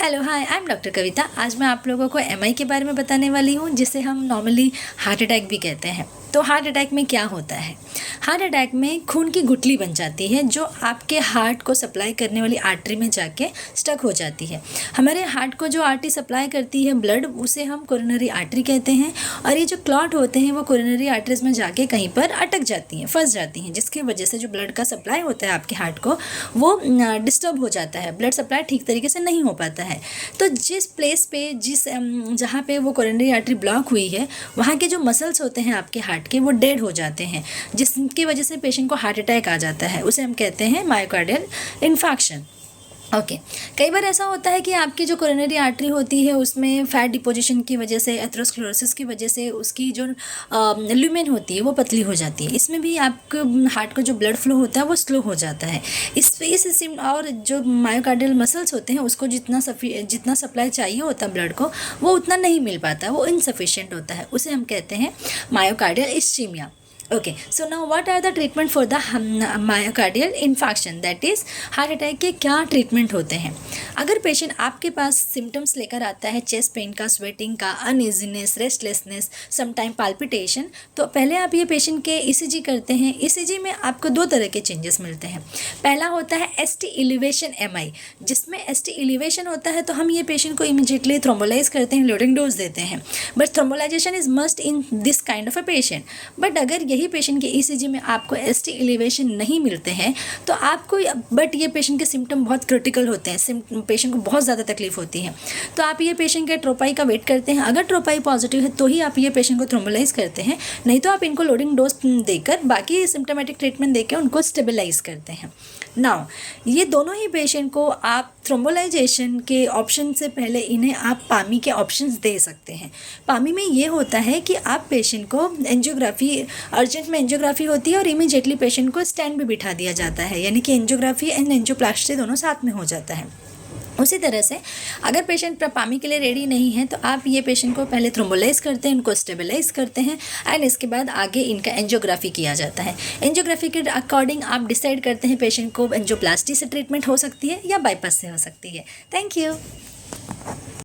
Hello hi, I am doctor Kavita. आज मैं आप लोगों को एमआई के बारे में बताने वाली हूँ, जिसे हम नॉर्मली हार्ट अटैक भी कहते हैं। तो हार्ट अटैक में क्या होता है? हार्ट अटैक में खून की गुठली बन जाती है जो आपके हार्ट को सप्लाई करने वाली आर्टरी में जाके स्टक हो जाती है। हमारे हार्ट को जो आर्टरी सप्लाई करती है ब्लड, उसे हम कोरोनरी आर्टरी कहते हैं। और ये जो क्लॉट होते हैं वो कोरोनरी आर्टरीज में जाके कहीं पर अटक जाती हैं, फंस जाती हैं, जिसकी वजह से जो ब्लड का सप्लाई होता है आपके हार्ट को वो डिस्टर्ब हो जाता है। ब्लड सप्लाई ठीक तरीके से नहीं हो पाता है। तो जिस प्लेस पे जहाँ पे वो कोरोनरी आर्टरी ब्लॉक हुई है, वहाँ के जो मसल्स होते हैं आपके हार्ट के, वो डेड हो जाते हैं, जिसकी वजह से पेशेंट को हार्ट अटैक आ जाता है। उसे हम कहते हैं मायोकार्डियल इन्फार्क्शन। ओके कई बार ऐसा होता है कि आपकी जो कोरोनरी आर्टरी होती है उसमें फैट डिपोजिशन की वजह से, एथेरोस्क्लेरोसिस की वजह से उसकी जो ल्यूमेन होती है वो पतली हो जाती है। इसमें भी आपके हार्ट का जो ब्लड फ्लो होता है वो स्लो हो जाता है। इस और जो मायोकार्डियल मसल्स होते हैं उसको जितना सप्लाई चाहिए होता है ब्लड को, वो उतना नहीं मिल पाता, वो इनसफिशिएंट होता है। उसे हम कहते हैं myocardial ischemia. Okay, so now what are the treatment for the myocardial infarction, that is heart attack के क्या ट्रीटमेंट होते हैं? अगर पेशेंट आपके पास सिम्टम्स लेकर आता है चेस्ट पेन का, स्वेटिंग का, अनइजीनेस, रेस्टलेसनेस, समटाइम पाल्पिटेशन, तो पहले आप ये पेशेंट के ईसीजी करते हैं। ईसीजी में आपको दो तरह के चेंजेस मिलते हैं। पहला होता है एसटी एलिवेशन एमआई, जिसमें एसटी एलिवेशन होता है तो हम ये पेशेंट को इमीडिएटली थ्रोम्बोलाइज करते हैं, लोडिंग डोज देते हैं। But thrombolysation is must in this kind of a patient. But अगर यही पेशेंट के ईसीजी में आपको एसटी एलिवेशन नहीं मिलते हैं तो आपको, बट ये पेशेंट के सिम्टम बहुत क्रिटिकल होते हैं, पेशेंट को बहुत ज़्यादा तकलीफ होती है, तो आप ये पेशेंट के ट्रोपाई का वेट करते हैं। अगर ट्रोपाई पॉजिटिव है तो ही आप ये पेशेंट को थ्रोम्बोलाइज करते हैं, नहीं तो आप इनको लोडिंग डोज देकर, बाकी सिम्टोमेटिक ट्रीटमेंट देकर उनको स्टेबलाइज करते हैं। नाउ ये दोनों ही पेशेंट को आप थ्रोम्बोलाइजेशन के ऑप्शन से पहले इन्हें आप पामी के ऑप्शंस दे सकते हैं। पामी में ये होता है कि आप पेशेंट को एंजियोग्राफी, अर्जेंट में एंजियोग्राफी होती है और इमीडिएटली पेशेंट को स्टैंड पे बिठा दिया जाता है, यानी कि एंजियोग्राफी एंड एंजियोप्लास्टी दोनों साथ में हो जाता है। उसी तरह से अगर पेशेंट पामी के लिए रेडी नहीं है तो आप ये पेशेंट को पहले थ्रोम्बोलाइज करते हैं, इनको स्टेबलाइज करते हैं एंड इसके बाद आगे इनका एंजियोग्राफी किया जाता है। एंजियोग्राफी के अकॉर्डिंग आप डिसाइड करते हैं पेशेंट को एंजियोप्लास्टी से ट्रीटमेंट हो सकती है या बाईपास से हो सकती है। Thank you.